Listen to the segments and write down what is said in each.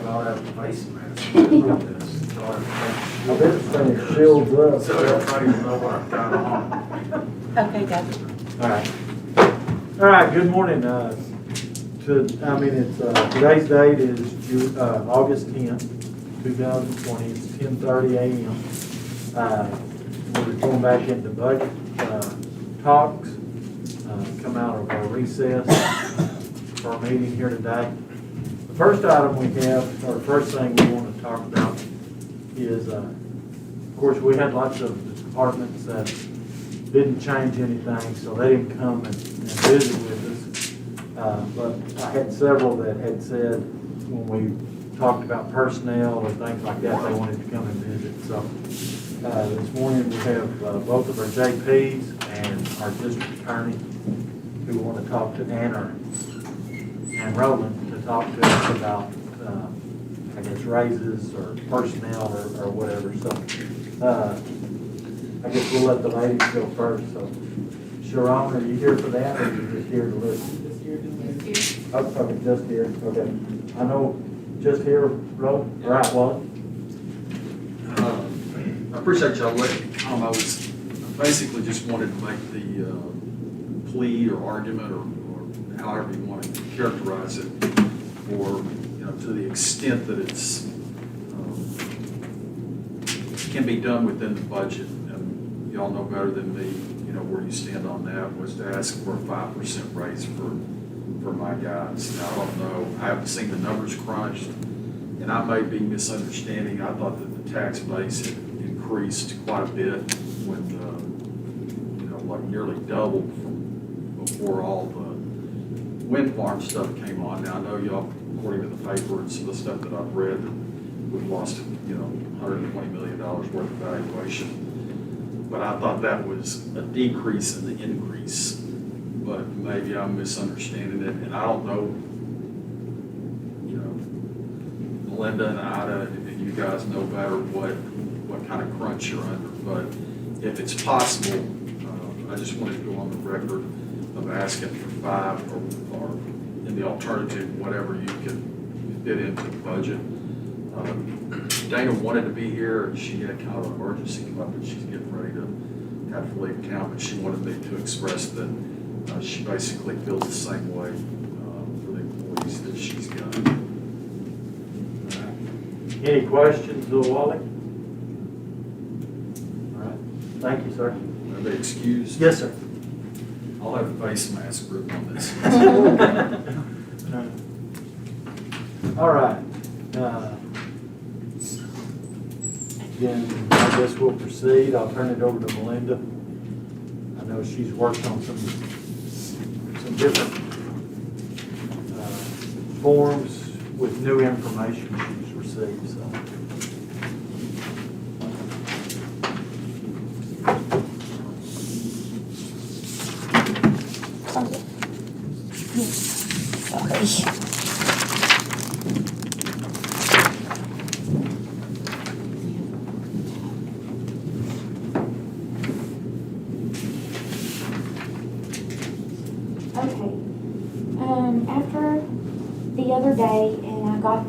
have all that face mask. I bet this thing shields up. So everybody will know what I've got on. Okay, gotcha. All right, good morning. Today's date is August 10th, 2020. It's 10:30 a.m. We're going back into budget talks, come out of our recess for our meeting here today. The first item we have, or the first thing we want to talk about is, of course, we had lots of departments that didn't change anything, so they didn't come and visit with us. But I had several that had said when we talked about personnel or things like that, they wanted to come and visit. So this morning we have both of our JPs and our district attorney who want to talk to and Roland to talk to us about, I guess, raises or personnel or whatever. So I guess we'll let the ladies go first. So Sharon, are you here for that, or are you just here to listen? Oh, okay, just here, okay. I know, just here, Roland, right, Wally? I appreciate y'all letting me come. I basically just wanted to make the plea or argument or however you want to characterize it, or, to the extent that it's can be done within the budget. And y'all know better than me, where you stand on that, was to ask for a 5% raise for my guys. Now, I don't know, I haven't seen the numbers crunched, and I may be misunderstanding. I thought that the tax base had increased quite a bit when, like nearly doubled from before all the wind farm stuff came on. Now, I know y'all, according to the paper and some of the stuff that I've read, that we've lost, $120 million worth of valuation. But I thought that was a decrease in the increase. But maybe I'm misunderstanding it, and I don't know, Melinda and Ida, and you guys know better what kind of crunch you're under. But if it's possible, I just wanted to go on the record of asking for 5 or in the alternative, whatever you can fit into the budget. Dana wanted to be here, and she had kind of an emergency come up, and she's getting ready to have to leave town, but she wanted me to express that she basically feels the same way for the employees that she's got. Any questions, Wally? All right, thank you, sir. Are they excused? Yes, sir. I'll have a face mask grip on this. All right. Then I guess we'll proceed. I'll turn it over to Melinda. I know she's worked on some different forms with new information she's received. So. After the other day, and I got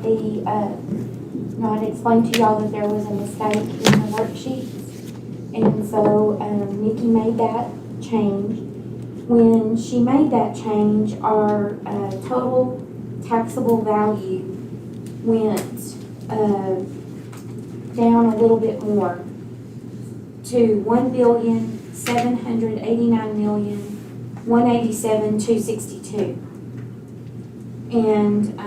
I'd explained to y'all that there was a mistake in the worksheets, and so Nikki made that change. When she made that change, our total taxable value went down a little bit more to $1,789,187,262. And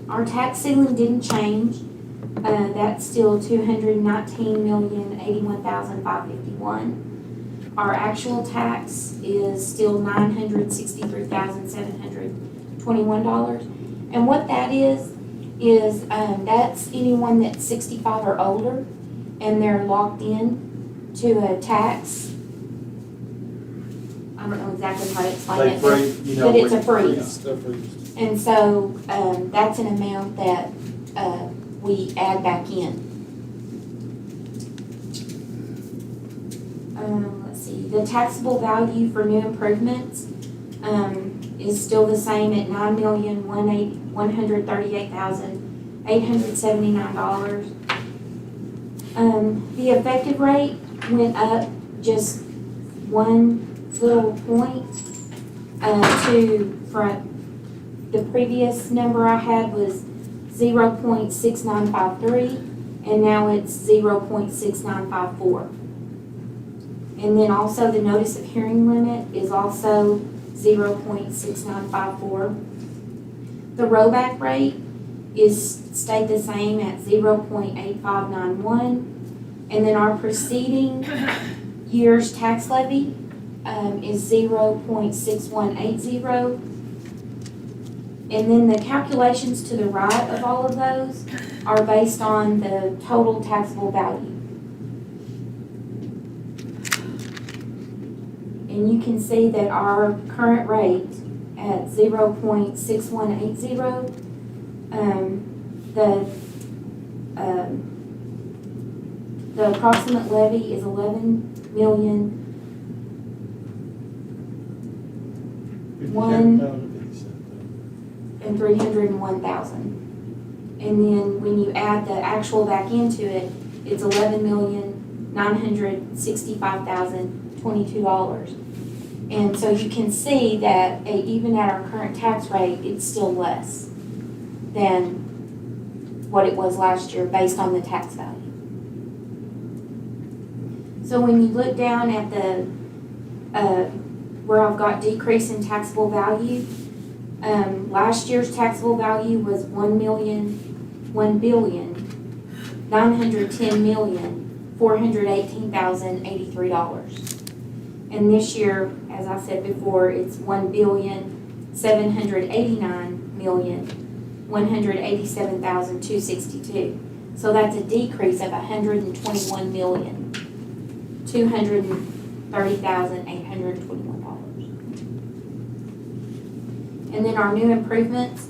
our tax ceiling didn't change. That's still $219,081,551. Our actual tax is still $963,721. And what that is that's anyone that's 65 or older and they're locked in to a tax. I don't know exactly how to explain it, but it's a freeze. And so that's an amount that we add back in. Let's see, the taxable value for new improvements is still the same at $9,138,879. The effective rate went up just one little point, from the previous number I had was 0.6953, and now it's 0.6954. And then also the notice of hearing limit is also 0.6954. The rollback rate stayed the same at 0.8591. And then our preceding year's tax levy is 0.6180. And then the calculations to the right of all of those are based on the total taxable value. And you can see that our current rate at 0.6180, the approximate levy is 11,301,000. And then when you add the actual back into it, it's $11,965,022. And so you can see that even at our current tax rate, it's still less than what it was last year based on the tax value. So when you look down at the, where I've got decrease in taxable value, last year's taxable value was $1,910,418,083. And this year, as I said before, it's $1,789,187,262. So that's a decrease of $121,230,821. And then our new improvements,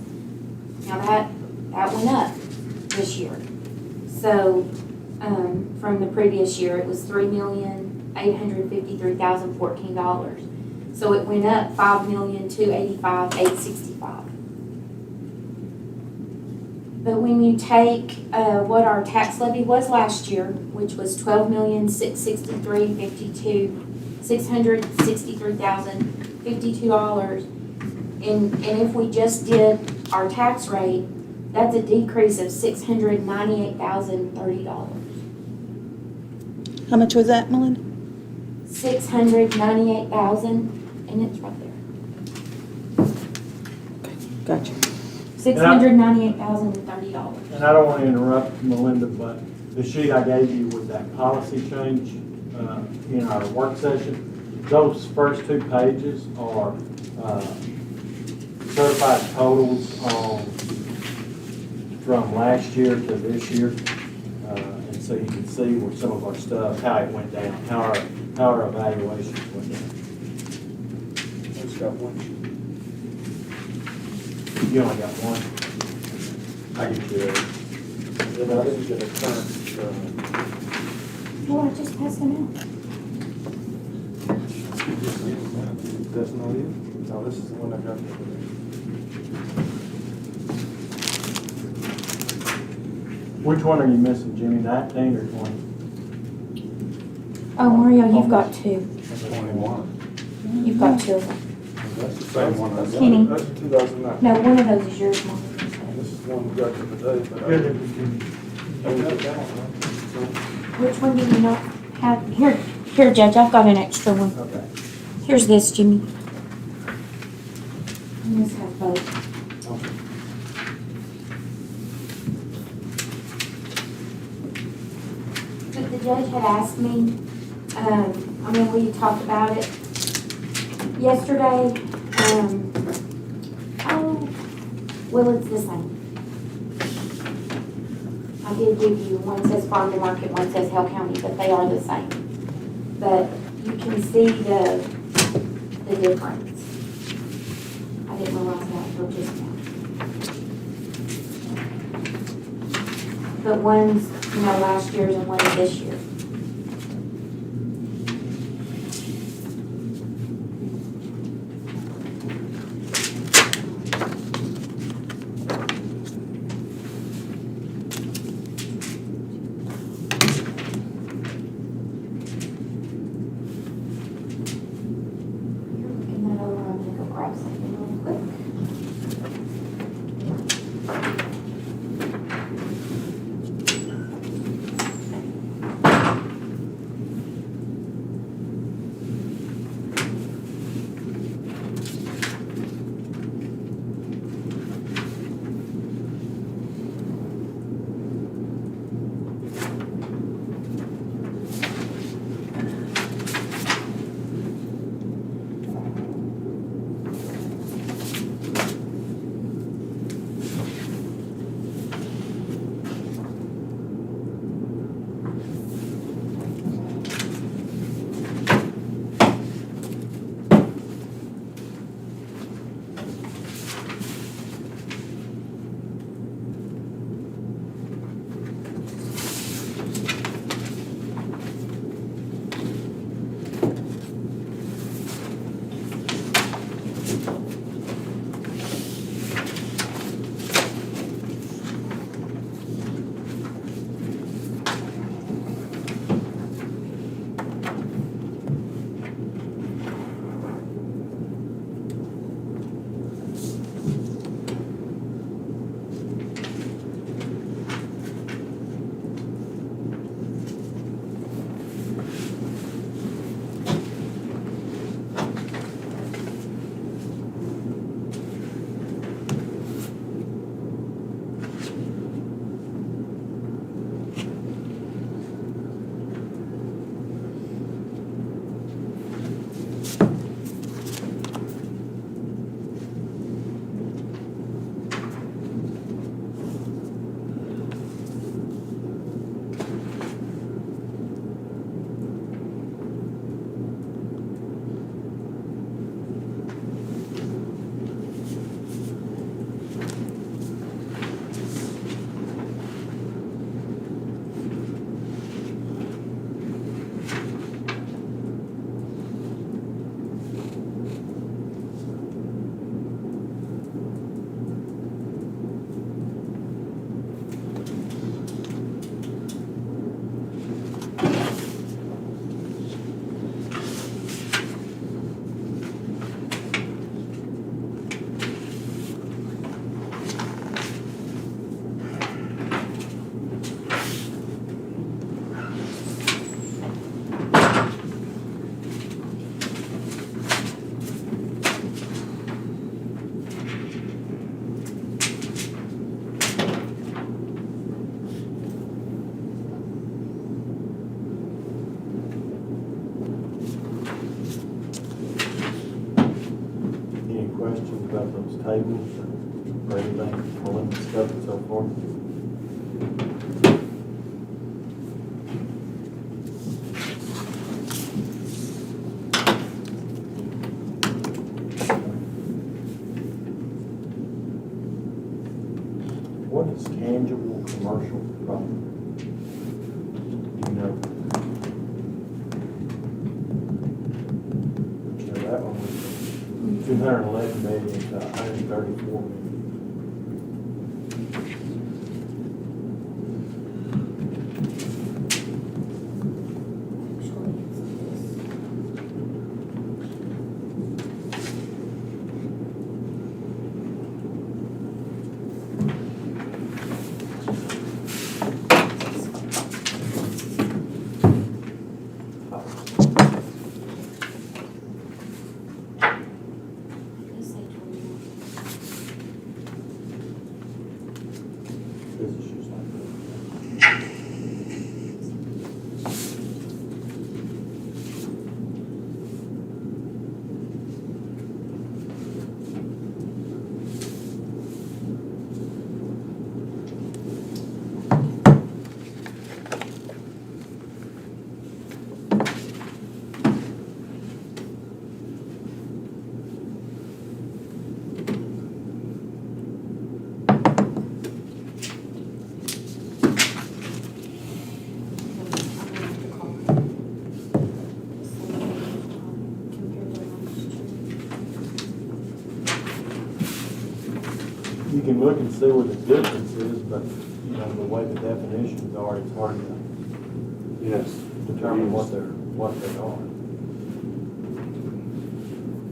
now that went up this year. So from the previous year, it was $3,853,014. So it went up $5,285,865. But when you take what our tax levy was last year, which was $663,52, and if we just did our tax rate, that's a decrease of $698,030. How much was that, Melinda? $698,000, and it's right there. Gotcha. $698,030. And I don't want to interrupt Melinda, but the sheet I gave you with that policy change in our work session, those first two pages are certified totals from last year to this year. And so you can see where some of our stuff, how it went down, how our evaluations went down. It's got one. You only got one. I get you. Then I didn't get a current, Well, I just passed them out. that's not it? No, this is the one I got. Which one are you missing, Jimmy, 19 or 20? Oh, Mario, you've got two. That's 21. You've got two of them. That's the same one I got. Kenny. That's 2009. No, one of those is yours, Mario. This is the one we got today, but I. Good if you can. Oh, we got that one, Which one do you not have? Here, Judge, I've got an extra one. Okay. Here's this, Jimmy. And this has both. But the judge had asked me, we talked about it yesterday. It's the same. I did give you, one says farm to market, one says Hell County, but they are the same. But you can see the difference. I didn't realize that until just now. But one's, last year's and one's this year. Any questions about those tables or anything, pulling stuff and so forth? What is tangible commercial property? You know? So that one was 211 million to 134 million. This is just like that. You can look and see where the difference is, but, you know, the way the definitions are, it's hard to Yes. determine what they are.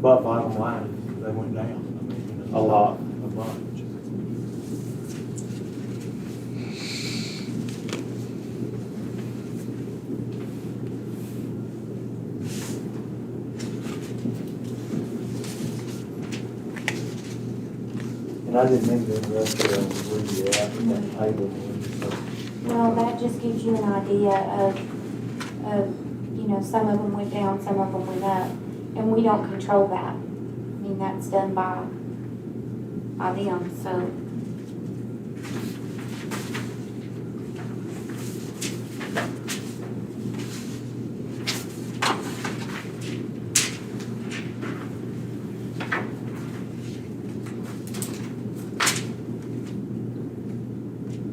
But bottom line is, they went down. I mean, you know, A lot. A bunch. And I didn't mean to interrupt you, I was where you at with that table. So, Well, that just gives you an idea of, you know, some of them went down, some of them went up, and we don't control that. I mean, that's done by them, so.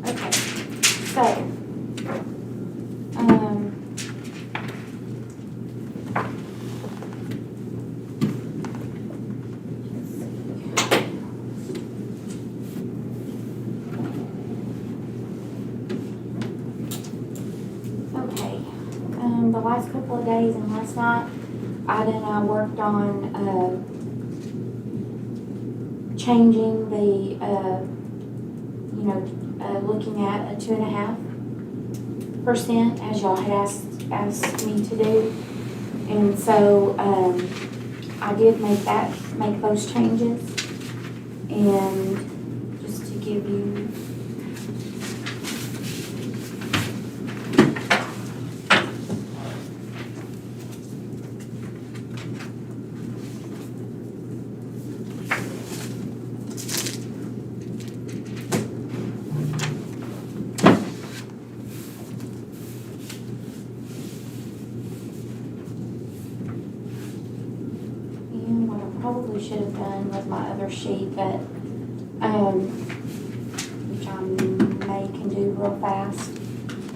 Okay, so, let's last couple of days and last night, Ida and I worked on, changing the, looking at a 2.5%, as y'all had asked me to do. And so, I did make those changes. And just to give you, and what I probably should have done with my other sheet, but, which I can do real fast.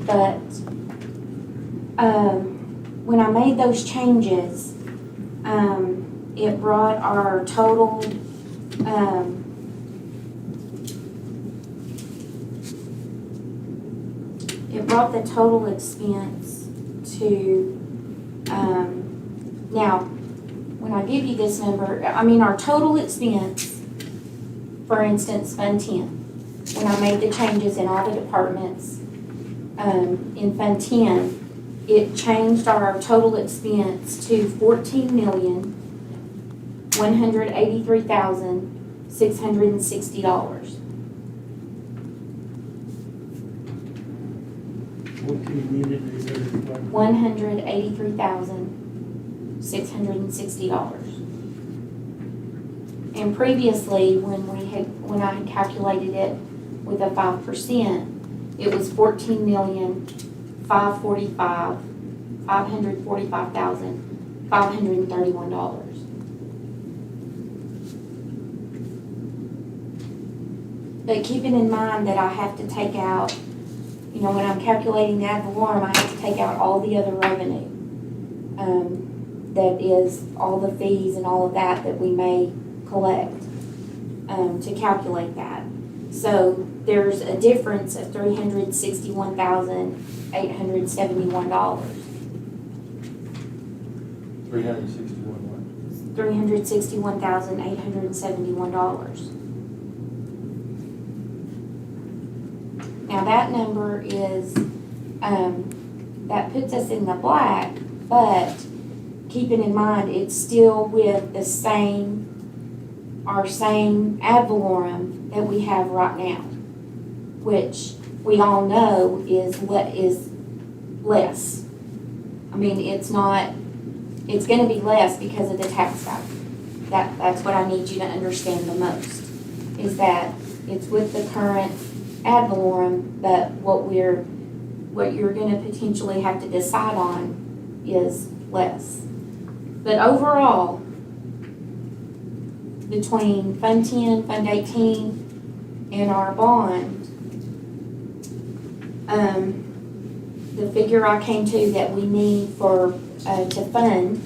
But, when I made those changes, it brought our total, it brought the total expense to, now, when I give you this number, our total expense, for instance, Fund 10, when I made the changes in all the departments, in Fund 10, it changed our total expense to $14,183,660. What you needed to do? $183,660. And previously, when I had calculated it with a 5%, it was $14,545,531. But keeping in mind that I have to take out, when I'm calculating the ad valorem, I have to take out all the other revenue. That is all the fees and all of that we may collect, to calculate that. So there's a difference of $361,871. 361 what? $361,871. Now that number is, that puts us in the black, but keeping in mind, it's still with our same ad valorem that we have right now, which we all know is less. It's gonna be less because of the tax value. That's what I need you to understand the most, is that it's with the current ad valorem, but what you're gonna potentially have to decide on is less. But overall, between Fund 10, Fund 18, and our bond, the figure I came to that we need to fund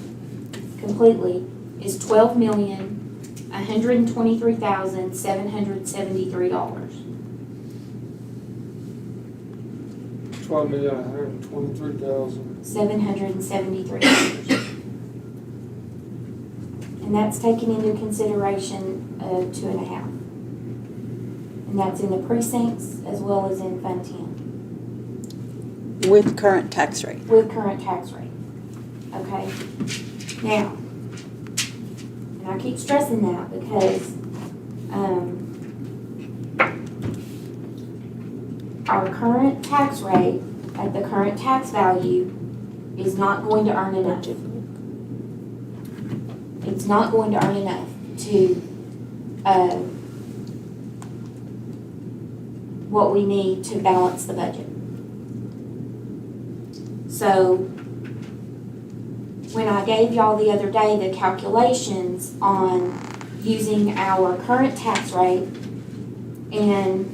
completely is $12,123,773. $12,123,000. $773. And that's taking into consideration 2.5. And that's in the precincts as well as in Fund 10. With current tax rate. With current tax rate. Okay? Now, and I keep stressing that because our current tax rate at the current tax value is not going to earn enough. It's not going to earn enough to what we need to balance the budget. So when I gave y'all the other day the calculations on using our current tax rate and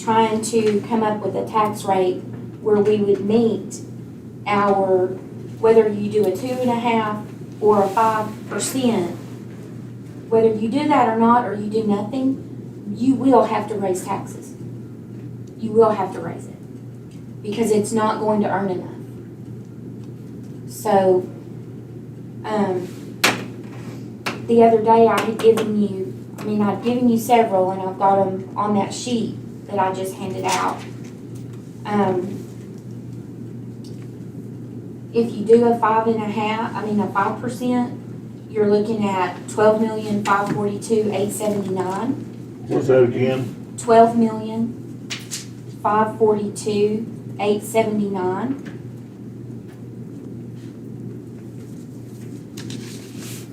trying to come up with a tax rate where we would meet our, whether you do a 2.5 or a 5%, whether you do that or not, or you do nothing, you will have to raise taxes. You will have to raise it because it's not going to earn enough. So, the other day I had given you, I'd given you several, and I've got them on that sheet that I just handed out. If you do a 5%, you're looking at 12,542,879. What's that again? 12,542,879.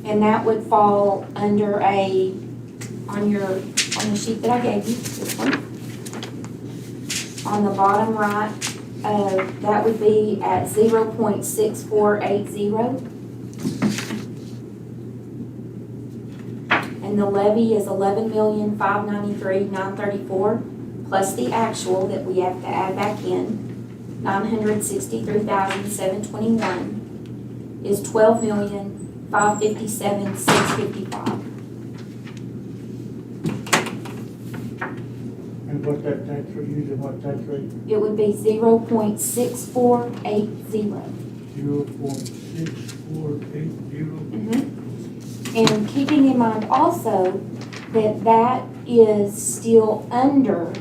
And that would fall under on the sheet that I gave you, this one. On the bottom right, that would be at 0.6480. And the levy is 11,593,934, plus the actual that we have to add back in, 963,721, is 12,557,655. And what's that tax rate, using what tax rate? It would be 0.6480. 0.6480. And keeping in mind also that that is still under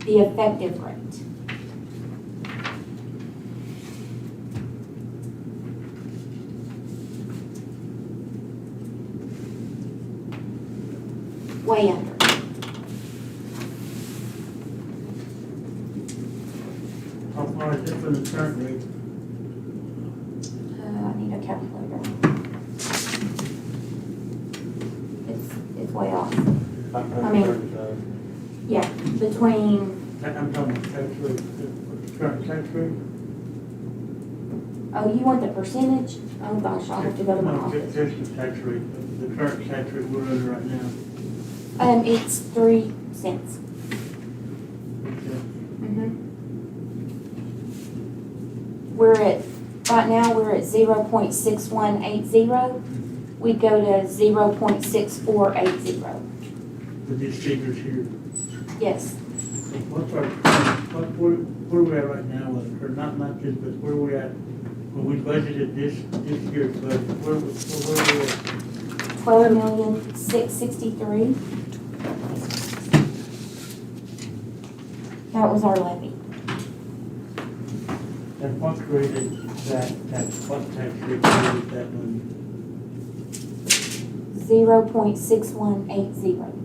the effective rate. Way under. How far is it from the current rate? I need a calculator. It's way off. Yeah, between, I'm talking about tax rate, the current tax rate? oh, you want the percentage? Oh gosh, I'll have to go to my No, office. just the tax rate, the current tax rate we're under right now. It's 3 cents. Okay. Right now, we're at 0.6180. We'd go to 0.6480. With these figures here. Yes. What's our, where we at right now with, or not this, but where we at, when we budgeted this year's budget, where we at? 12,663,000. That was our levy. And what created what tax rate created that money? 0.6180.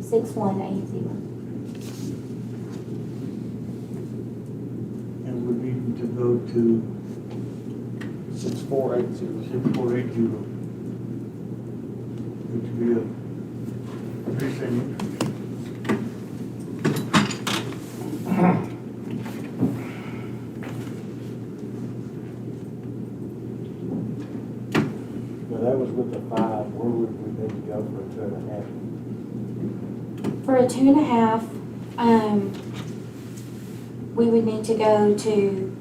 6180. And we're needing to go to 6480. Which would be a 3% increase. Now, that was with the 5, where would we need to go for a 2.5? For a 2.5, we would need to go to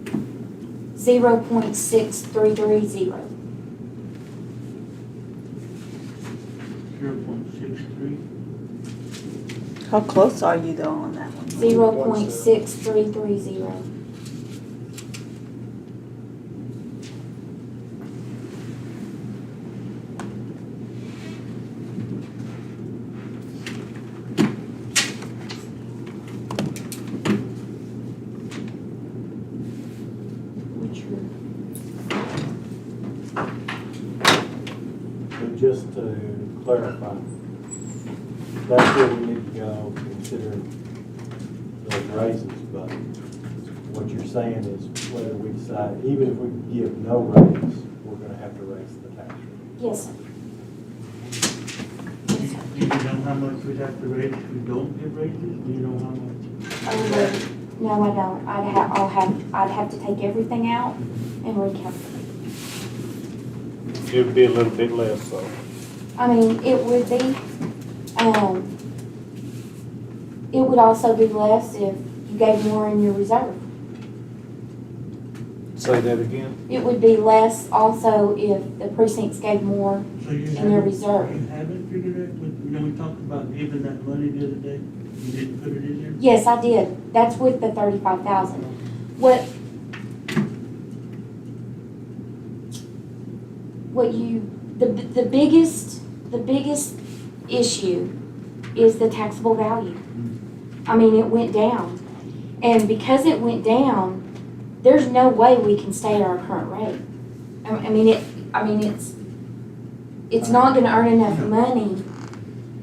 0.6330. 0.63. How close are you though on that one? 0.6330. So just to clarify, that's where we need to go, considering those raises, but what you're saying is whether we decide, even if we give no raise, we're gonna have to raise the tax rate. Yes, sir. Do you know how much we'd have to raise if we don't get raises? Do you know how much? No, I don't. I'd have to take everything out and recalculate. It would be a little bit less, though. It would be. It would also be less if you gave more in your reserve. Say that again? It would be less also if the precincts gave more So you in their reserve. You haven't figured it? We talked about giving that money the other day. You didn't put it in there? Yes, I did. That's with the 35,000. the biggest issue is the taxable value. I mean, it went down. And because it went down, there's no way we can stay at our current rate. I mean, it's not gonna earn enough money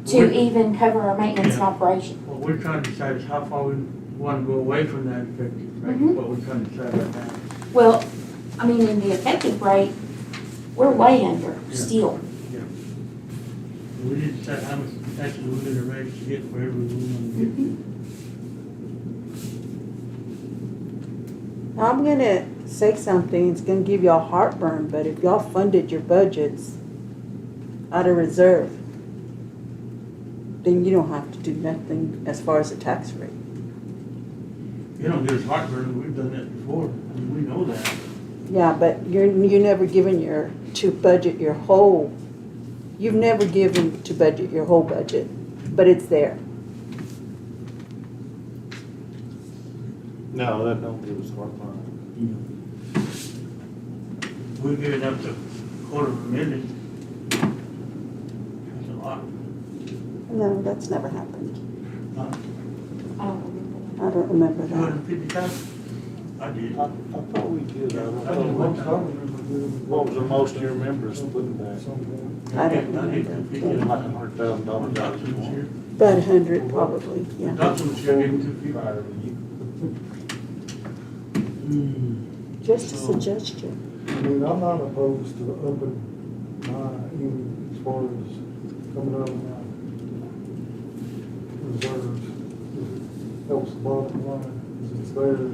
to even cover our maintenance and operation. What we're trying to decide is how far we want to go away from that effective rate, Mhm. what we're trying to decide right now. Well, I mean, in the effective rate, we're way under Yeah. still. We need to decide how much taxes we're gonna raise to get wherever we want to get to. I'm gonna say something, it's gonna give y'all heartburn, but if y'all funded your budgets out of reserve, then you don't have to do nothing as far as the tax rate. You don't give us heartburn, we've done that before, I mean, we know that. Yeah, but you're never given to budget your whole, you've never given to budget your whole budget, but it's there. No, that don't give us heartburn. We're giving up to $250,000. That's a lot. No, that's never happened. Huh? I don't remember. I don't remember that. 250,000? I did. I thought we did, I don't I did know. one time. What was the most of your members putting back? I don't did remember. Like $100,000 out Doctor of was here. About 100 probably, yeah. Doctor was here, gave him 250. Just a suggestion. I mean, I'm not opposed to upping my end as far as coming out of my reserves. It helps the bottom line, because it's there.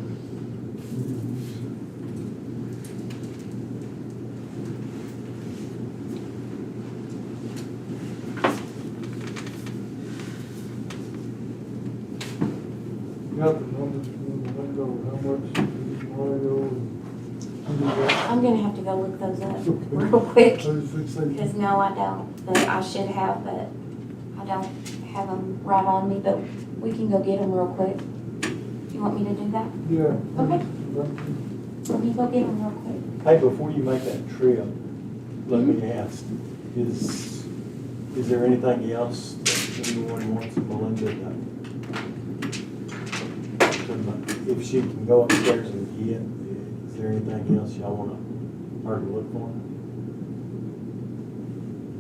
Got the numbers from the window, how much is Mario and I'm gonna have to go look those up real quick, 36, because no, I don't, but I should have, but I don't have them right on me, but we can go get them real quick. You want me to do that? yeah. Okay. Let me go get them real quick. Hey, before you make that trip, let me ask, is there anything else that anyone wants Melinda to, if she can go upstairs and get, is there anything else y'all want her to look for?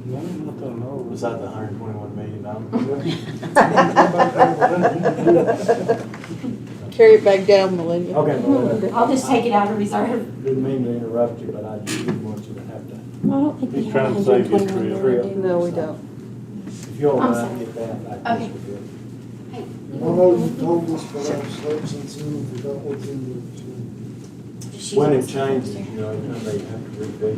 No, not that I know of. Besides the $121 million? Carry it back down, Melinda. Okay, Melinda. I'll just take it out of reserve. Didn't mean to interrupt you, but I just didn't want you to have to. I don't think we He's have trying to save you a 121 trip. million, do we? No, we don't. If you'll I'm mind, sorry. get that, Okay. I guess we're good. Hey, I know you told us, but I'm certain and forgot what's in there. she's When it upstairs. changes, you know, they have to redo.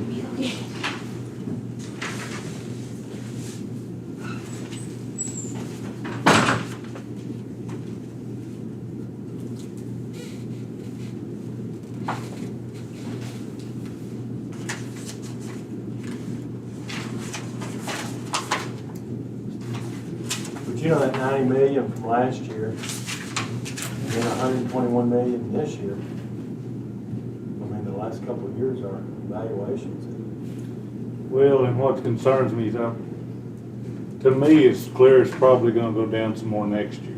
But you know that 90 million from last year, and then 121 million this year. I mean, the last couple of years, our valuations. Well, and what concerns me is, to me, it's clear it's probably gonna go down some more next year.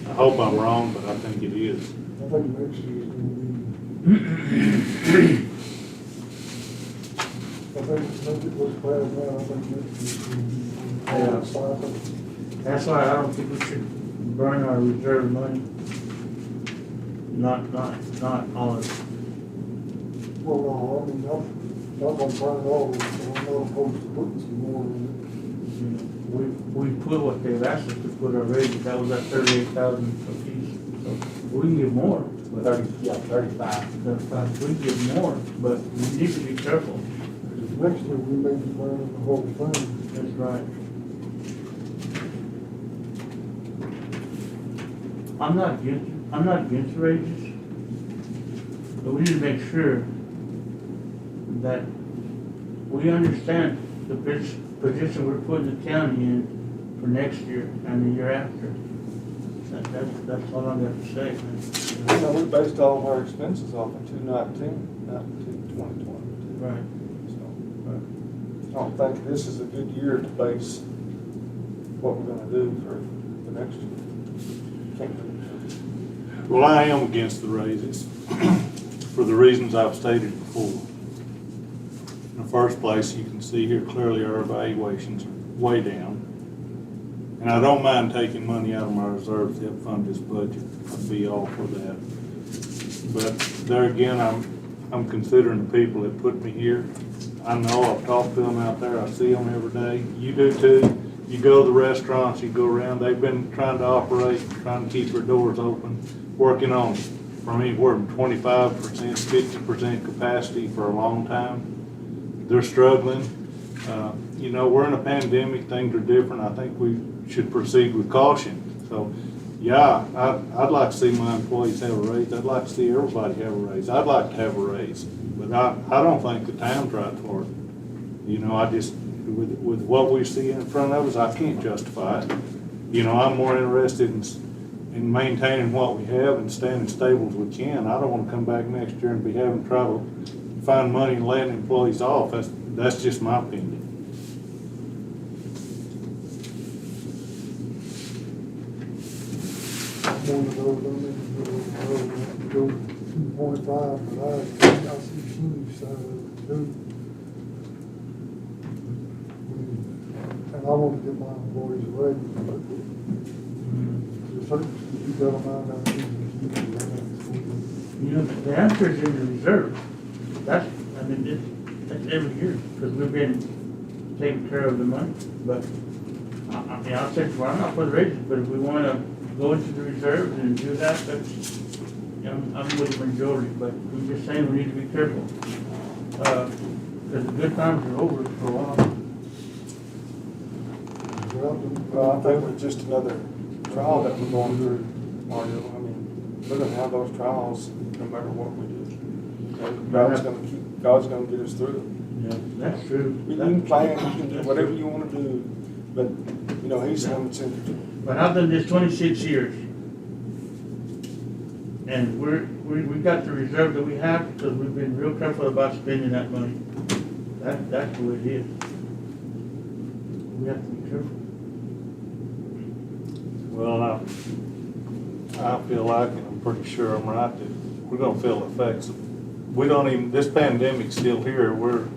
I hope I'm wrong, but I think it is. I think next year's gonna be. I think it looks bad now, I think next year's gonna be. Yeah. Cycle. That's why I don't think we should burn our reserve money. Not all of it. Well, no, I mean, I'm not gonna burn it all, so I'm not opposed to putting some more in You know, we put what they've asked us to put already, that was at 38,000 apiece. So we can give more, but 35. we can give more, but we need to be careful. it. Next year, we may be burning the whole thing. That's right. I'm not against raises, but we need to make sure that we understand the position we're putting the county in for next year and the year after. That's all I'm gonna say, man. We based all of our expenses off of 2019, not 2020. Right. don't think this is a good year to base what we're gonna do for the next year. Can't do Well, I am against the raises for the reasons I've stated before. In the first place, you can see here clearly our evaluations are way down. And I don't mind taking money out of my reserves to help fund this budget. I'd be all for that. But there again, I'm considering the people that put me here. I know, I've talked to them out there, I see them every day. You do too. You go to the restaurants, you go around, they've been trying to operate, trying to keep their doors open, working on from anywhere from 25%, 50% capacity for a long time. They're struggling. You know, we're in a pandemic, things are different. I think we should proceed with caution. So, yeah, I'd like to see my employees have a raise. I'd like to see everybody have a raise. I'd like to have a raise, but I don't think the time's right for it. You know, I just, with what we see in front of us, I can't justify it. You know, I'm more interested in maintaining what we have and staying as stable as we can. I don't want to come back next year and be having trouble find money and letting employees off. That's just my opinion. one of those, go 2.5, but I see huge side of it too. And I want to get my employees away, but there's certain, you gotta mind that. You know, the answer is in the reserve. That's, I mean, that's every year, because we've been taking care of the money. But, I mean, I'll say, well, I'm not for the raises, but if we wanna go into the reserves and do that, that's, you know, I'm with the majority, but we're just saying we need to be careful. Because the good times are over for a while. Well, I think it's just another trial that we're going through, Mario. I mean, we're gonna have those trials no matter what we do. And God's gonna get us through it. Yeah, that's true. You can plan, you can do whatever you wanna do, but, you know, he's the one that's in control. But I've done this 26 years. And we got the reserve that we have because we've been real careful about spending that money. That's the way it is. We have to be careful. Well, I feel like, and I'm pretty sure I'm right, that we're gonna feel the effects. We don't even, this pandemic's still here. Who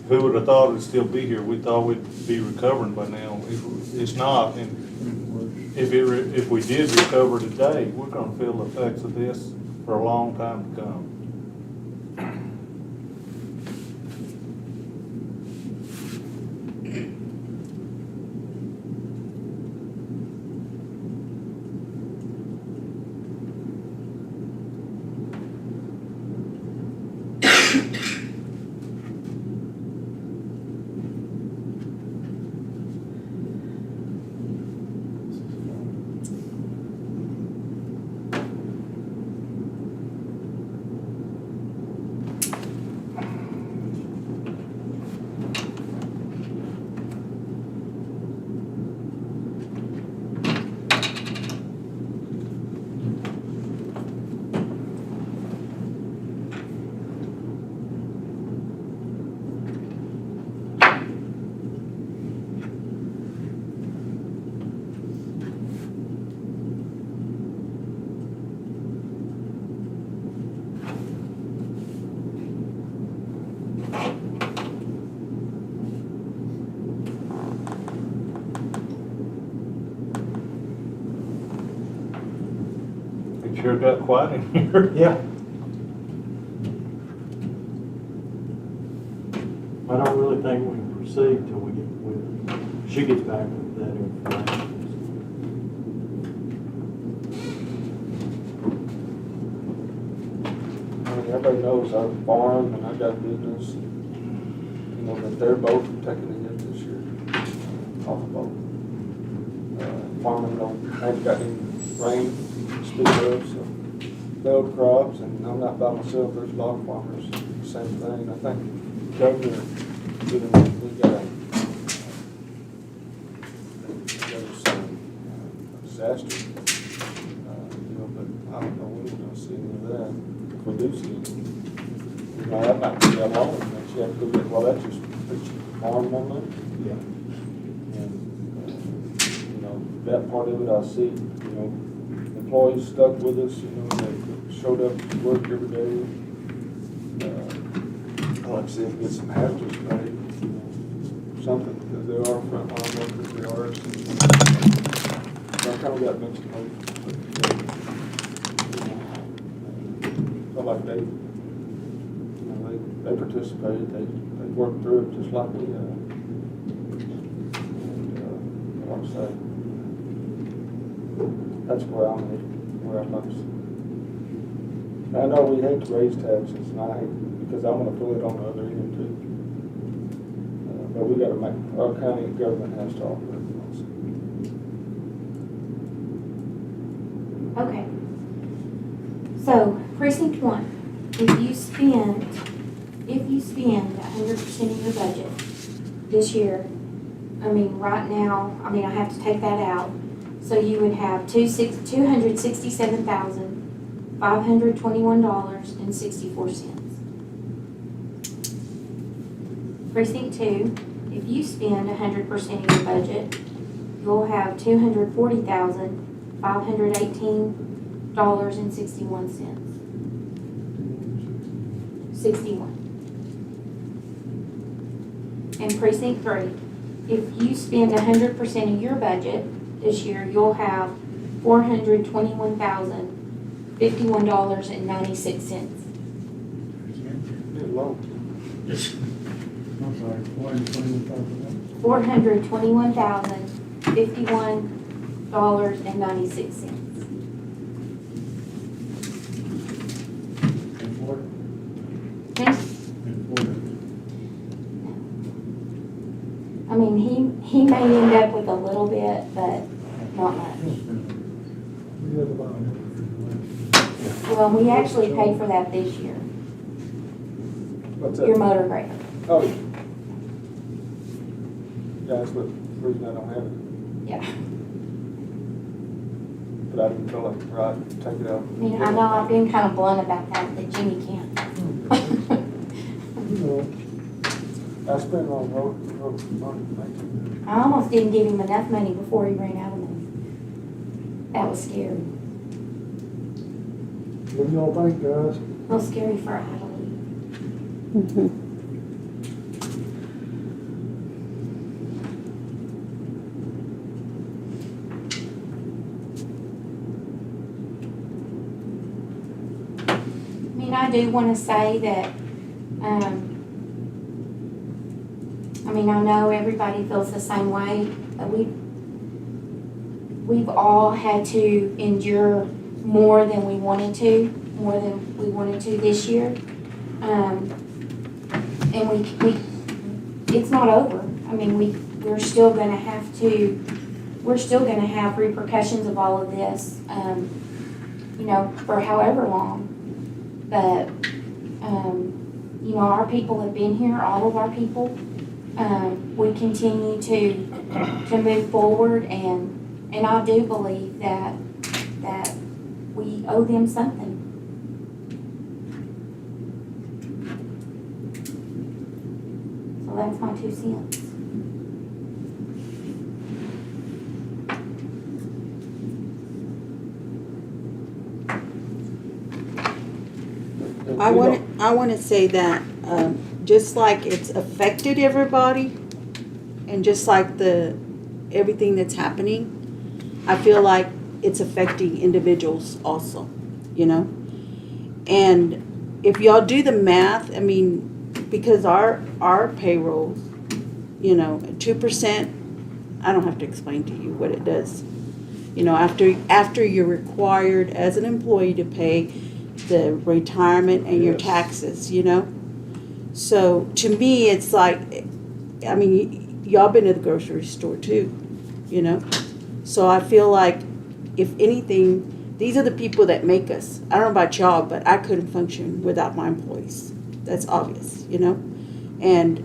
would have thought it'd still be here? We thought we'd be recovering by now. It's not, and if we did recover today, we're gonna feel the effects of this for a long time to come. It sure got quiet in here. Yeah. I don't really think we can proceed till she gets back with that information. I mean, everybody knows I farm and I got business, you know, that they're both taking a hit this year, off of both. Farming ain't got any rain to speak of, so failed crops, and I'm not by myself, there's a lot of farmers, same thing. I think Governor, we got some disaster, you know, but I don't know when we're gonna see any of that, if we do see it. You know, that might be that long, but you have to go get, well, that's just farm one month. Yeah. And, you know, that part of it I see, you know, employees stuck with us, you know, they showed up to work every day. I like to see them get some hazardous pay, you know, something, because they are frontline workers, they are. So I kind of got mixed emotions. I like they, you know, they participated, they worked through it just like we have. And, like I say, that's where I'm at, where I'd like to see. I know we hate to raise taxes, and I hate, because I want to pull it on the other end too. But we gotta make, our county government has to operate. Okay. So, precinct 1, if you spend 100% of your budget this year, I mean, right now, I mean, I have to take that out. So you would have $267,521.64. Precinct 2, if you spend 100% of your budget, you'll have $240,518.61. 61. And precinct 3, if you spend 100% of your budget this year, you'll have $421,051.96. Get low. I'm sorry, 421,000. $421,051.96. And four, Okay? and four. I mean, he may end up with a little bit, but not much. Well, we actually paid for that this year, What's that? your motor grader. Oh, yeah. Yeah, that's what, the reason I don't have it, Yeah. but I didn't feel like, right, take it out. I mean, I know I've been kind of blunt about that, but Jimmy can't. I spent on road, I almost didn't give him enough money before he ran out of money. That was scary. What do y'all think, guys? A little scary for Adelaide. Mhm. I mean, I do want to say that, I mean, I know everybody feels the same way, but we've all had to endure more than we wanted to this year. And it's not over. I mean, we're still gonna have repercussions of all of this, you know, for however long. But, you know, our people have been here, all of our people. We continue to move forward, and I do believe that we owe them something. So that's my 2 cents. I want to say that, just like it's affected everybody, and just like everything that's happening, I feel like it's affecting individuals also, you know? And if y'all do the math, I mean, because our payrolls, you know, 2%, I don't have to explain to you what it does. You know, after you're required as an employee to pay the retirement and your Yes. taxes, you know? So to me, it's like, I mean, y'all been to the grocery store too, you know? So I feel like, if anything, these are the people that make us. I don't know about y'all, but I couldn't function without my employees. That's obvious, you know? And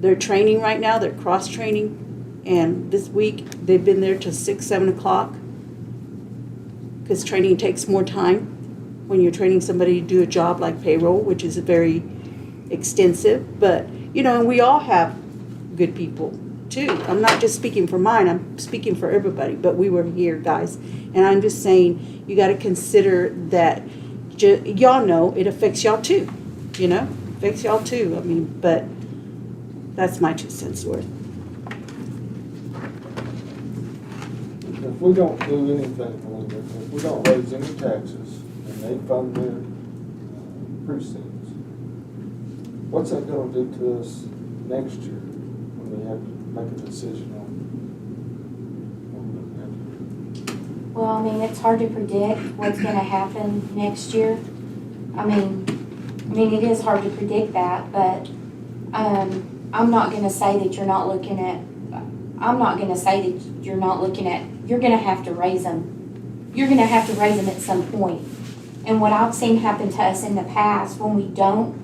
they're training right now, they're cross-training. And this week, they've been there till 6, 7 o'clock. Because training takes more time when you're training somebody to do a job like payroll, which is very extensive. But, you know, and we all have good people too. I'm not just speaking for mine, I'm speaking for everybody, but we were here, guys. And I'm just saying, you gotta consider that, y'all know, it affects y'all too, you know? Affects y'all too, I mean, but that's my 2 cents worth. If we don't do anything, Melinda, if we don't raise any taxes and they fund their precincts, what's that gonna do to us next year when we have to make a decision on? Well, I mean, it's hard to predict what's gonna happen next year. I mean, it is hard to predict that, but, I'm not gonna say that you're not looking at, you're gonna have to raise them. You're gonna have to raise them at some point. And what I've seen happen to us in the past, when you don't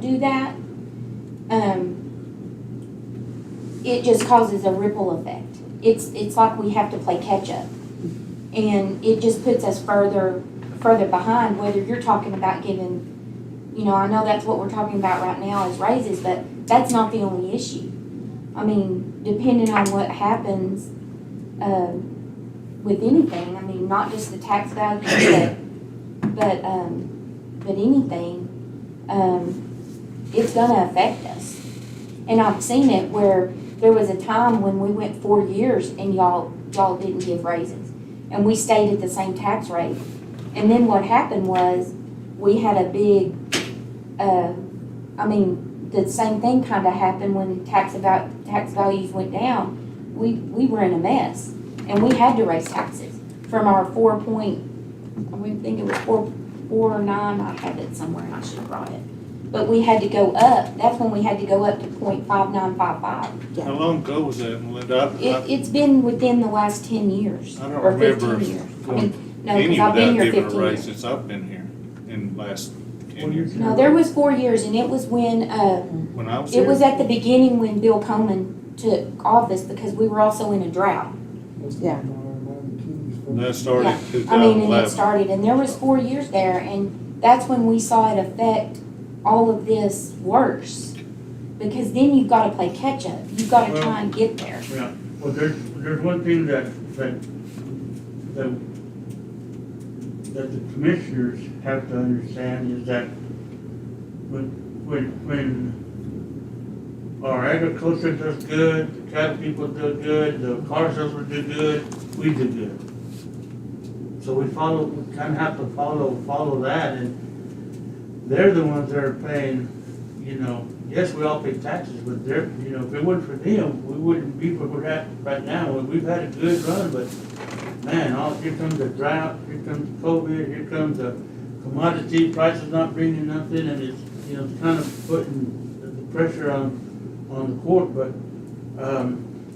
do that, it just causes a ripple effect. It's like we have to play catch up. And it just puts us further behind, whether you're talking about giving, you know, I know that's what we're talking about right now is raises, but that's not the only issue. I mean, depending on what happens, with anything, I mean, not just the tax value, but anything, it's gonna affect us. And I've seen it where there was a time when we went 4 years and y'all didn't give raises. And we stayed at the same tax rate. And then what happened was, we had a big, the same thing kinda happened when tax values went down. We were in a mess, and we had to raise taxes from our 4.9, I had it somewhere and I should have brought it. But we had to go up, that's when we had to go up to 0.5955. How long ago was that, Melinda? It's been within the last 10 years, I don't or remember 15 years. I mean, no, any because I've been without here giving a 15 raise years. since I've been here in the last 10 years. No, there was 4 years, and it was when, When I was it was here, at the beginning when Bill Coleman took office, because we were also in a drought. Yeah. that started Yeah, in I mean, and it 2011. started, and there was 4 years there, and that's when we saw it affect all of this worse. Because then you've gotta play catch up, you've gotta try and get there. Yeah, well, there's one thing that the commissioners have to understand is that when our agriculture does good, the cattle people do good, the car salesmen do good, we do good. So we kinda have to follow that, and they're the ones that are paying, you know, yes, we all pay taxes, but they're, you know, if it wasn't for them, we wouldn't be where we're at right now. We've had a good run, but man, here comes the drought, here comes COVID, here comes the commodity prices not bringing nothing, and it's, you know, it's kind of putting the pressure on the court, but,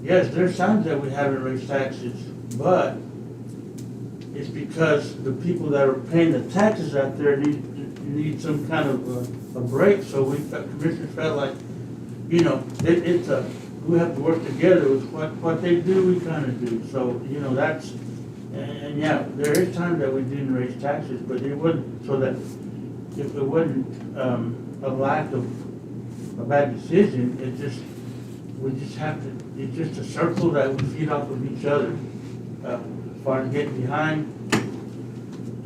yes, there's times that we haven't raised taxes, but it's because the people that are paying the taxes out there need some kind of a break, so commissioners felt like, you know, we have to work together with what they do, we kind of do, so, you know, that's, and yeah, there is times that we didn't raise taxes, but it wasn't, so that, if it wasn't, a lack of a bad decision, we just have to, it's just a circle that we feed off of each other. As far as getting behind,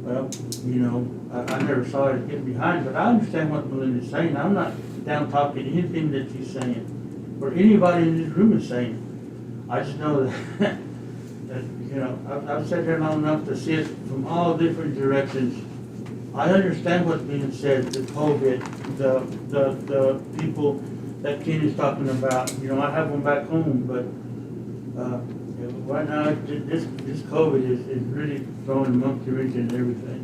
well, you know, I never saw it getting behind, but I understand what Melinda's saying. I'm not down talking anything that she's saying, or anybody in this room is saying. I just know that, you know, I've sat here long enough to see it from all different directions. I understand what's being said, the COVID, the people that Kenny's talking about. You know, I have one back home, but right now, this COVID is really throwing a monkey wrench in everything.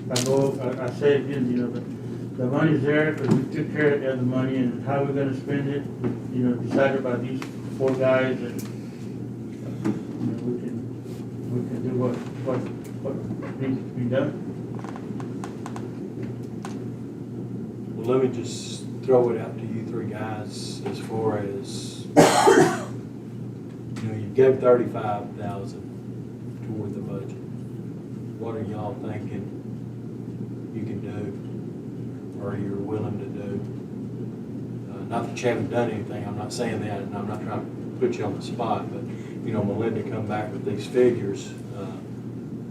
But, I say again, you know, the money's there because we took care of the money, and how we're gonna spend it, you know, decided by these 4 guys, and you know, we can do what needs to be done. Well, let me just throw it out to you 3 guys as far as, you know, you gave 35,000 toward the budget. What are y'all thinking you can do? or you're willing to do. Not that you haven't done anything, I'm not saying that, and I'm not trying to put you on the spot, but, you know, Melinda come back with these figures.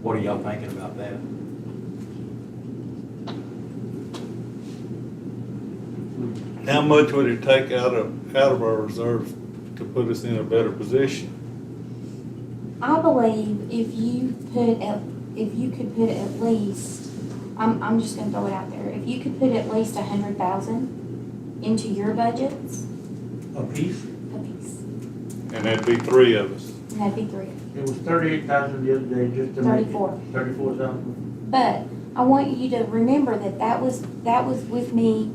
What are y'all thinking about that? How much would it take out of our reserves to put us in a better position? I believe if you could put at least, I'm just gonna throw it out there, if you could put at least 100,000 into your budgets, A piece? a piece, And that'd be 3 of us. and that'd be 3. It was 38,000 the other day, just to make it. 34. 34,000. But I want you to remember that was with me,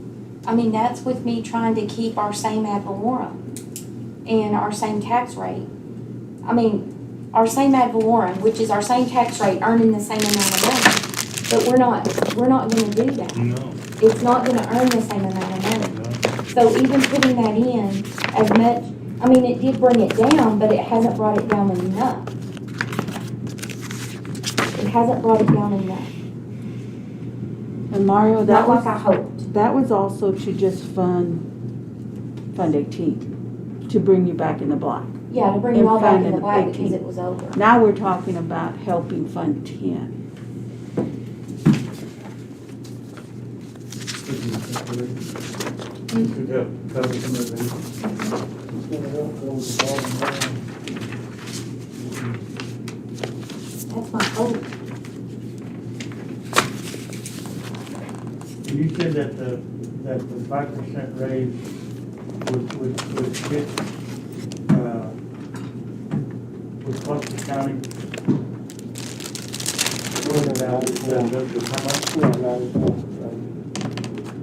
I mean, that's with me trying to keep our same ad valorem and our same tax rate. I mean, our same ad valorem, which is our same tax rate, earning the same amount of money. But we're not gonna do that. No. It's not gonna earn the same amount of money. So even putting that in as much, I mean, it did bring it down, but it hasn't brought it down enough. It hasn't brought it down enough. And Mario, that Not like I was, hoped. that was also to just fund 18, to bring you back in the black. Yeah, to bring And it all back fund in the in black 18. because it was over. Now we're talking about helping fund 10. Could help cover some of the. That's my hope. You said that the 5% raise would fit, would cost the county. How much?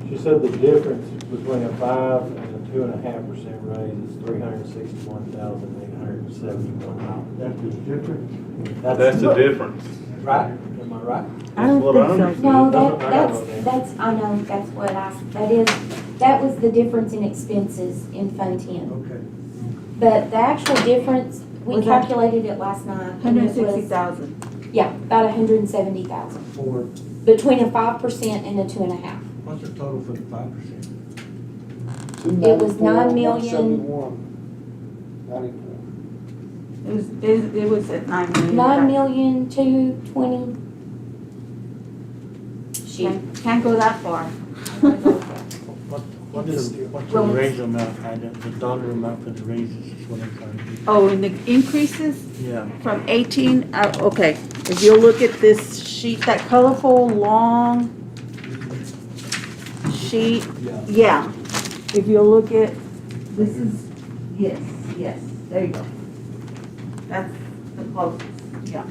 She said the difference between a 5 and a 2.5% raise is $361,871. That's the difference? That's the difference. Right, am I right? I don't That's what think I so. understood. No, That's- that's, I know, that's what that was the difference in expenses in Fund 10. Okay. But the actual difference, we Was that- calculated it last night. and it was- 160,000. Yeah, about 170,000, For, between a 5% and a 2.5. what's the total for the 5%? It was 9,000,000. 171,94. It was at 9 million. 9,220,000. Can't go that far. What's the raise amount, the dollar amount for the raises is what I'm trying to do. Oh, and the increases Yeah. from 18, okay. If you'll look at this sheet, that colorful, long sheet, yeah. If you'll look at, this is, yes, there you go. That's the closest, yeah.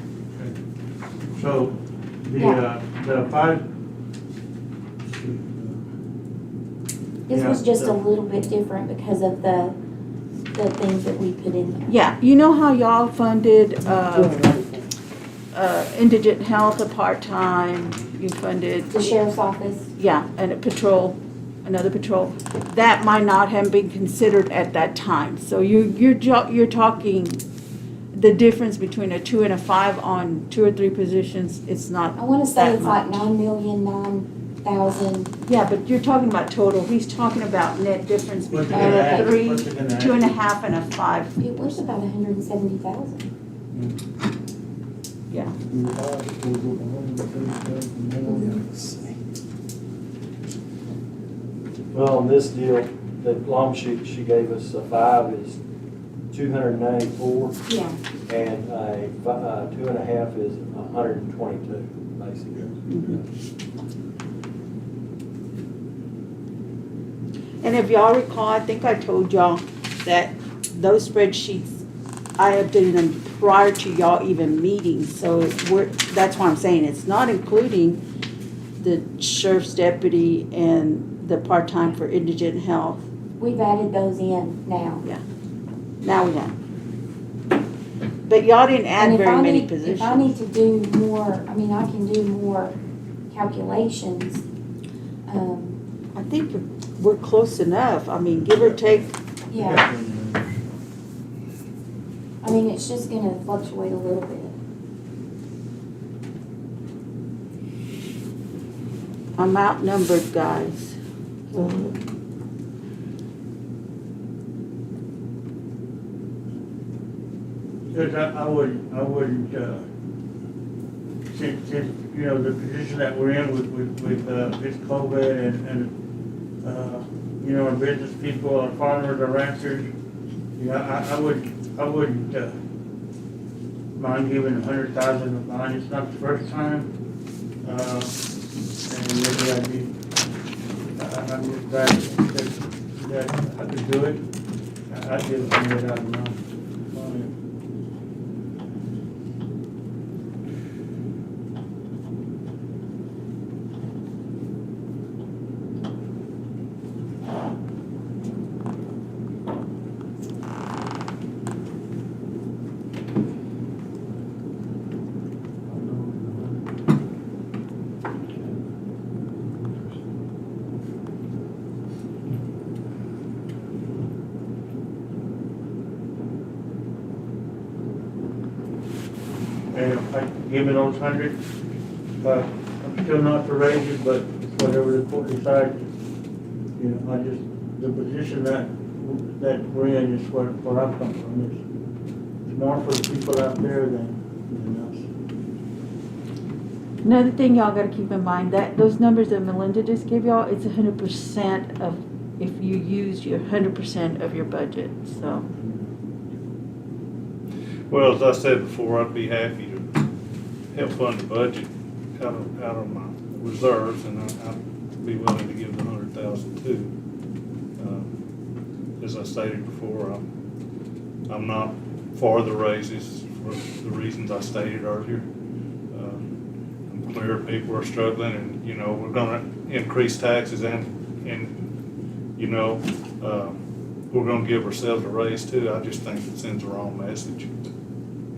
So, Yeah. the 5. This Yeah, was just the- a little bit different because of the things that we put in there. Yeah, you know how y'all funded, indigent health a part-time, you funded. The sheriff's office, Yeah, and a patrol, another patrol. That might not have been considered at that time. So you're talking the difference between a 2 and a 5 on 2 or 3 positions. It's not. I wanna say that it's like much. 9,000,000. Yeah, but you're talking about total. He's talking about net difference What's it between gonna a add? 3, What's it gonna add? 2.5, and a 5. It was about 170,000. Yeah. Well, on this deal, the long sheet she gave us, a 5 is 294, Yeah. and a 2.5 is 122, basically. And if y'all recall, I think I told y'all that those spreadsheets, I updated them prior to y'all even meeting. So that's why I'm saying it's not including the sheriff's deputy and the part-time for indigent health. We've added those in now. Now we have. But y'all didn't add And if very I many need- positions. If I need to do more, I mean, I can do more calculations. I think we're close enough. I mean, give or take. Yeah, I mean, it's just gonna fluctuate a little bit. I'm outnumbered, guys. Because I wouldn't, since, you know, the position that we're in with this COVID and, you know, our business people, our farmers, our ranchers, you know, I wouldn't, mind giving 100,000 of mine. It's not the first time. And maybe I'm just glad that I could do it. I'd give 100,000 now. And if I give me those 100, but I'm still not for raises, but it's whatever the court decides. You know, I just, the position that we're in is where I come from. It's more for the people out there than us. Another thing y'all gotta keep in mind, that those numbers that Melinda just gave y'all, it's 100% of, if you use your 100% of your budget, so. Well, as I said before, I'd be happy to help fund the budget out of my reserves, and I'd be willing to give the 100,000 too. As I stated before, I'm not for the raises for the reasons I stated earlier. I'm clear people are struggling, and, you know, we're gonna increase taxes and you know, we're gonna give ourselves a raise too. I just think it sends the wrong message.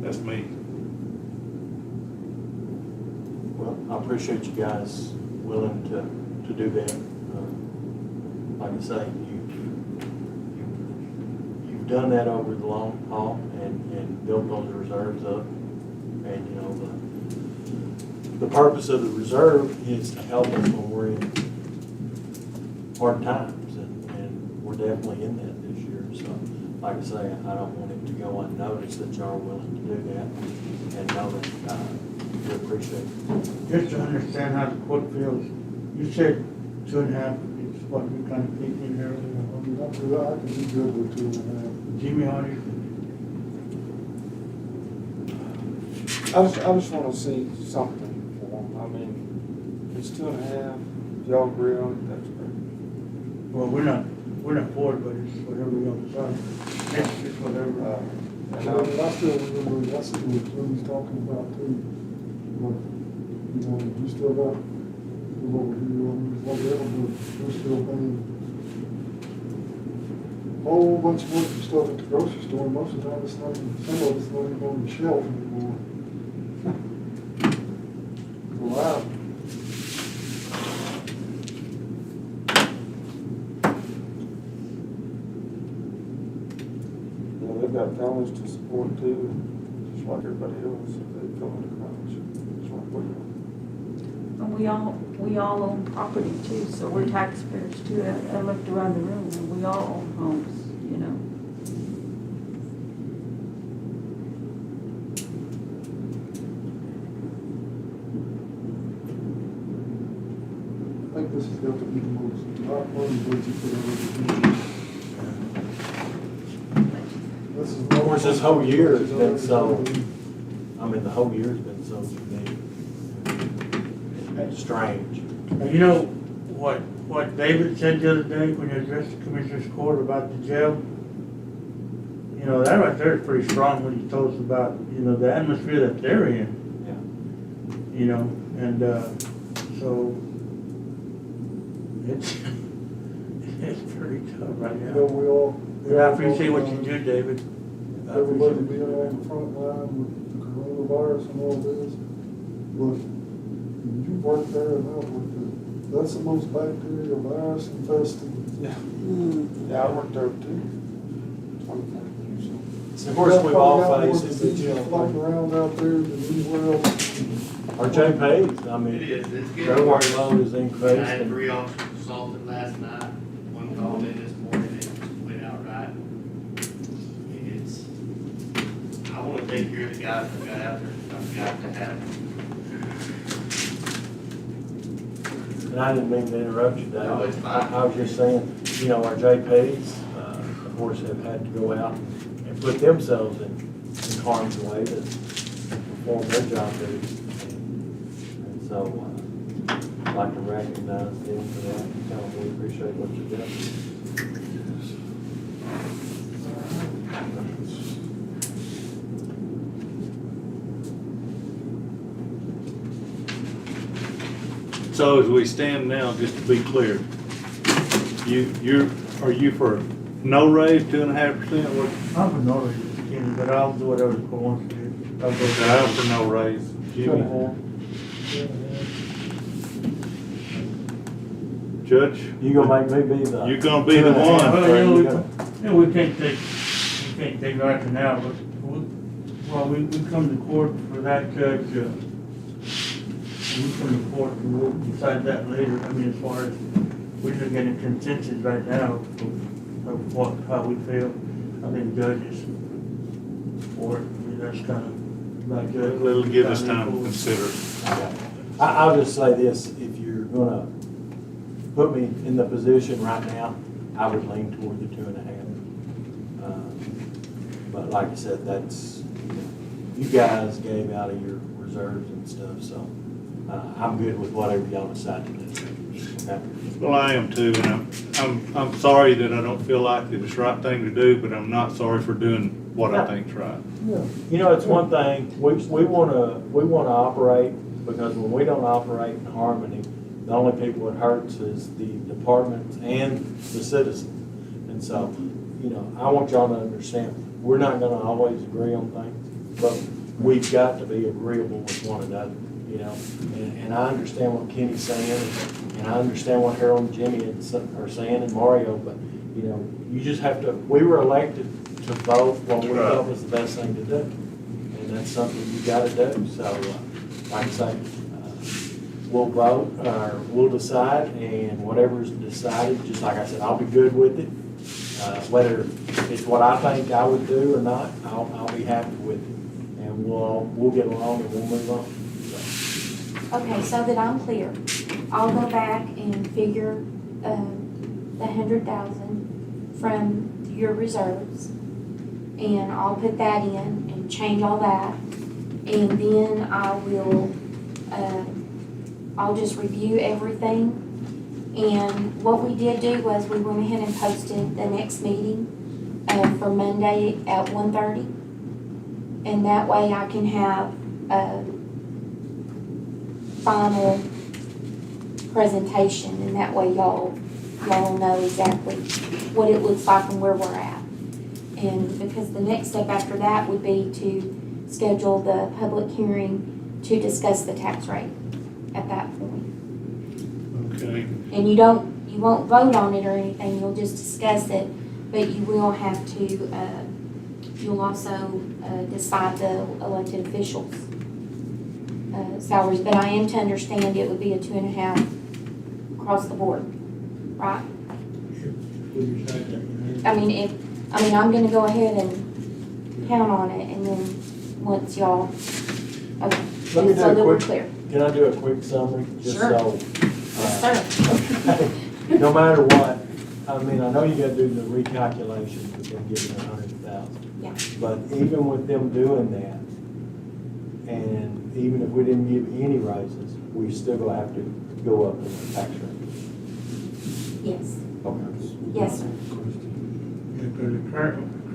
That's me. Well, I appreciate you guys willing to do that. Like I say, you've done that over the long haul and built those reserves up. And, you know, the purpose of the reserve is to help us when we're in hard times, and we're definitely in that this year. So, like I say, I don't want it to go unnoticed that y'all are willing to do that, and know that we appreciate it. Just to understand how the court feels, you said 2.5 is what you kind of thinking here. I can be good with 2.5. Jimmy, how do you think? I just wanna see something for them. I mean, if it's 2.5, if y'all agree on it, that's great. Well, we're not for it, but it's whatever y'all decide. It's whatever. And I still remember, that's what we was talking about too. But, you know, you still got, whatever, but we're still paying a whole bunch of money for stuff at the grocery store, and most of the time it's not even, some of it's not even on the shelf anymore. Wow. Yeah, they've got families to support too, just like everybody else, if they come into crunch, just like we do. And we all own property too, so we're taxpayers too. I looked around the room, and we all own homes, you know. I think this has got to be the most hard-working budget for the This is. Of course, this whole year has been so, I mean, the whole year's been so unique. It's strange. And you know what David said the other day when he addressed the Commissioner's Court about the jail? You know, that right there is pretty strong when he told us about, you know, the atmosphere that they're in. Yeah. You know, and so it's it's pretty tough right You know, now. we all. And I appreciate what you do, David. I Everybody appreciate being on the front line with the coronavirus and all this, but you work there and out with that's the most bacteria virus infested. Yeah. Mm. Yeah, I worked there too. 24 years. Of course, we've all faced it. Diseases floating around out there than anywhere else. RJ pays, I mean, It is, it's good. their workload is I increased. had and- 3 officers assaulted last night. take care of the guys that got out there, I've got to have. And I didn't mean to interrupt you, Dave. No, it's fine. I was just saying, you know, our JPs, of course, have had to go out and put themselves in harm's way to perform their job duties. And so, I'd like to recognize them for that, and tell them we appreciate what you're doing. So as we stand now, just to be clear, are you for no raise, 2.5%? What, I'm for no reason, but I'll do whatever the court wants to do. I'll go I'm for no raise. Jimmy? Judge? You gonna make me be the. You're gonna be the one. Well, we can't take right to now, but we come to court for that judge, we come to court and we'll decide that later. I mean, as far as, we're just getting consensus right now of how we feel. I think judges for it, I mean, that's kind of like judge. It'll give us time to consider. I'll just say this, if you're gonna put me in the position right now, I would lean toward the 2.5. But like I said, that's, you guys gave out of your reserves and stuff, so I'm good with whatever y'all decide to do. Okay? Well, I am too, and I'm sorry that I don't feel like it's the right thing to do, but I'm not sorry for doing what I think's right. You know, it's one thing, we wanna operate, because when we don't operate in harmony, the only people it hurts is the departments and the citizens. And so, you know, I want y'all to understand, we're not gonna always agree on things, but we've got to be agreeable with one another, you know? And I understand what Kenny's saying, and I understand what Harold and Jimmy are saying, and Mario, but, you know, you just have to, we were elected to vote what we thought was the best thing to do. And that's something you gotta do, so, like I say, we'll vote, or we'll decide, and whatever's decided, just like I said, I'll be good with it. Whether it's what I think I would do or not, I'll be happy with it. And we'll get along and we'll move on. So. Okay, so that I'm clear, I'll go back and figure, the 100,000 from your reserves, and I'll put that in and change all that, and then I will, I'll just review everything. And what we did do was we went ahead and posted the next meeting, for Monday at 1:30. And that way I can have a final presentation, and that way y'all know exactly what it looks like and where we're at. And because the next step after that would be to schedule the public hearing to discuss the tax rate at that point. Okay. And you won't vote on it or anything, you'll just discuss it, but you will have to, you'll also, decide the elected officials' salaries, but I am to understand it would be a 2.5 across the board, right? I mean, I'm gonna go ahead and count on it, and then once y'all, okay, Let me do so a that we're quick- clear. Can I do a quick summary? Just Sure. so. Yes, sir. No matter what, I mean, I know you gotta do the recalculation with them giving 100,000. Yeah. But even with them doing that, and even if we didn't give any raises, we still gonna have to go up in the tax rate. Yes, Okay. yes, sir.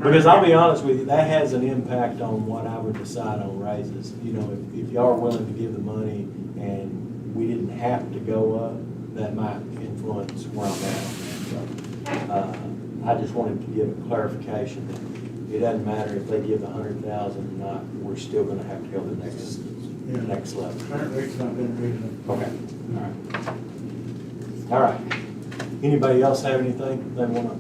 Because I'll be honest with you, that has an impact on what I would decide on raises. You know, if y'all are willing to give the money and we didn't have to go up, that might influence where I'm at on that. So, I just wanted to give a clarification that it doesn't matter if they give the 100,000 or not, we're still gonna have to go to the next level. Current rate's not been raised. Okay, all right. Anybody else have anything they wanna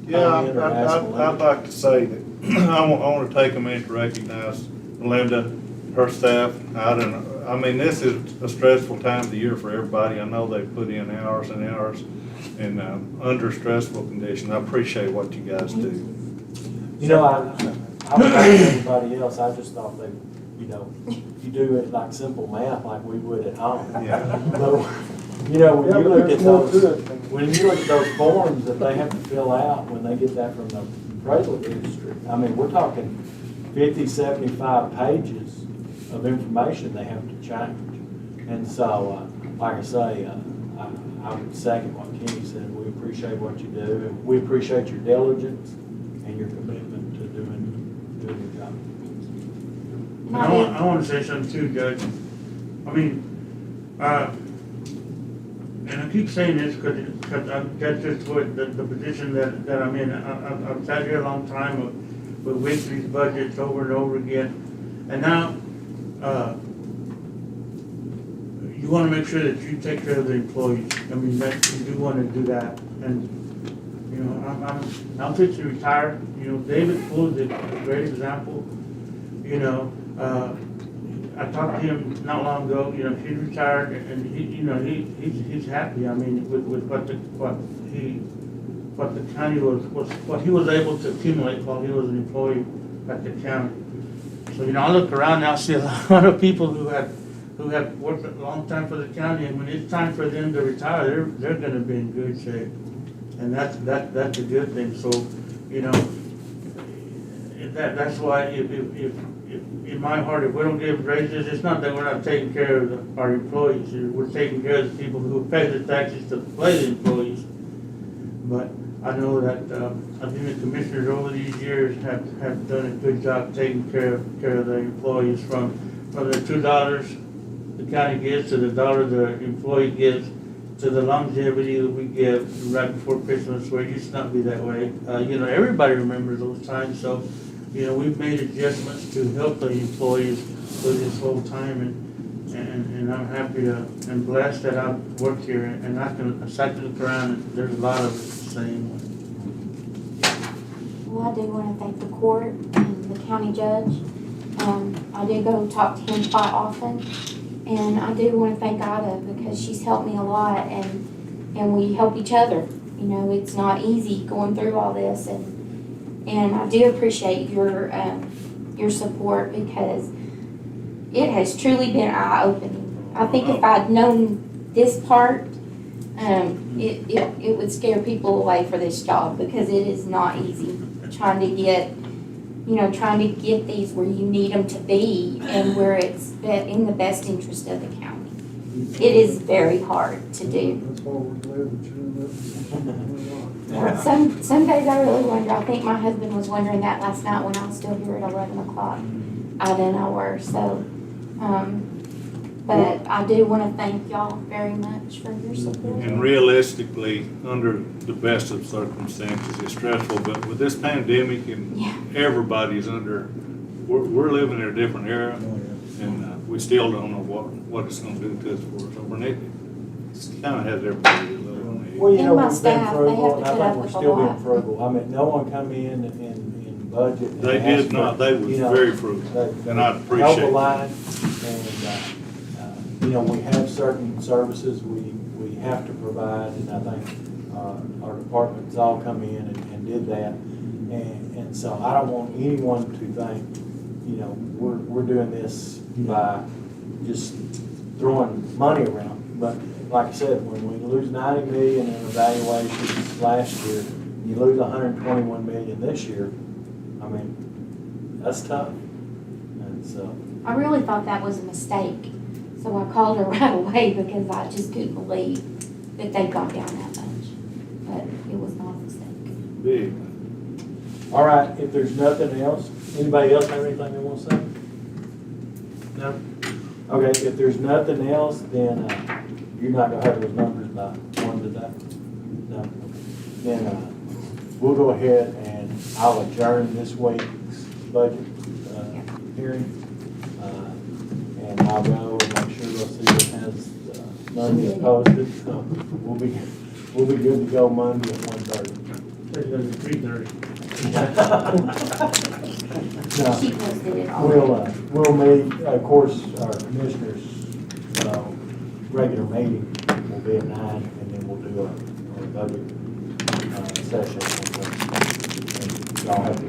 Yeah, comment or ask I'd Melinda? like to say that I want to take a minute to recognize Melinda, her staff. I mean, this is a stressful time of the year for everybody. I know they put in hours and hours and under stressful conditions. I appreciate what you guys do. You know, I was like everybody else, I just thought they, you know, you do it like simple math like we would at home. Yeah. But, you know, when Yeah, you but look at there's more those, to it. when you look at those forms that they have to fill out when they get that from the appraisal industry, I mean, we're talking 50, 75 pages of information they have to change. And so, like I say, I would second what Kenny said. We appreciate what you do, and we appreciate your diligence and your commitment to doing your job. And I want to say something too, Judge. I mean, and I keep saying this because that's just what the position that I'm in. I've sat here a long time with weekly budgets over and over again. And now, you want to make sure that you take care of the employees. I mean, that you do want to do that. And, you know, I'm fixing to retire. You know, David Poole is a great example. You know, I talked to him not long ago. You know, he's retired, and he, you know, he's happy. I mean, with what the county was what he was able to accumulate while he was an employee at the county. So, you know, I look around now, see a lot of people who have worked a long time for the county, and when it's time for them to retire, they're going to be in good shape, and that's a good thing. So, you know, that's why if in my heart, if we don't give raises, it's not that we're not taking care of our employees. We're taking care of the people who pay the taxes to pay the employees. But I know that I think the commissioners over these years have done a good job taking care of the employees from the $2 the county gives to the $1 the employee gives to the longevity that we give right before Christmas, where it used to not be that way. You know, everybody remembers those times, so, you know, we've made adjustments to help the employees through this whole time, and I'm happy to, and blessed that I've worked here, and I sat to look around, and there's a lot of us the same way. Well, I do want to thank the court and the county judge. I do go talk to him quite often, and I do want to thank Ida because she's helped me a lot, and we help each other. You know, it's not easy going through all this, and I do appreciate your support because it has truly been eye-opening. I think if I'd known this part, it would scare people away for this job because it is not easy trying to get these where you need them to be and where it's in the best interest of the county. It is very hard to do. That's why we're glad that you're in that. Some days I really wonder. I think my husband was wondering that last night when I was still here at 11 o'clock. I don't know where, so, but I do want to thank y'all very much for your support. And realistically, under the best of circumstances, it's stressful, but with this pandemic and Yeah. everybody's we're living in a different era, and we still don't know what it's gonna do to us for us. And it kind of has everybody a little on edge. Well, you And know, my we've been staff, they frugal, have and to I put up think we're with a still being lot. frugal. I mean, no one come in and budget. and They ask did for, not, they was you know, very frugal, they- and I held appreciate the it. line, and, you know, we have certain services we have to provide, and I think, our departments all come in and did that. And so I don't want anyone to think, you know, we're doing this by just throwing money around. But like I said, when we lose 90 million in evaluations last year, you lose 121 million this year, I mean, that's tough. And so, I really thought that was a mistake, so I called her right away because I just couldn't believe that they got down that much. But it was not a mistake. Big. all right, if there's nothing else, anybody else have anything they want to say? No? Okay, if there's nothing else, then, you're not gonna have those numbers by one today? No? Then, we'll go ahead and I'll adjourn this week's budget, hearing. And I'll go and make sure Rosita has, Monday posted, so we'll be good to go Monday at 1:30. It's gonna be 3:30. No. She posted it all. We'll meet, of course, our commissioners, regular meeting will be at 9, and then we'll do a budget, session. And y'all have to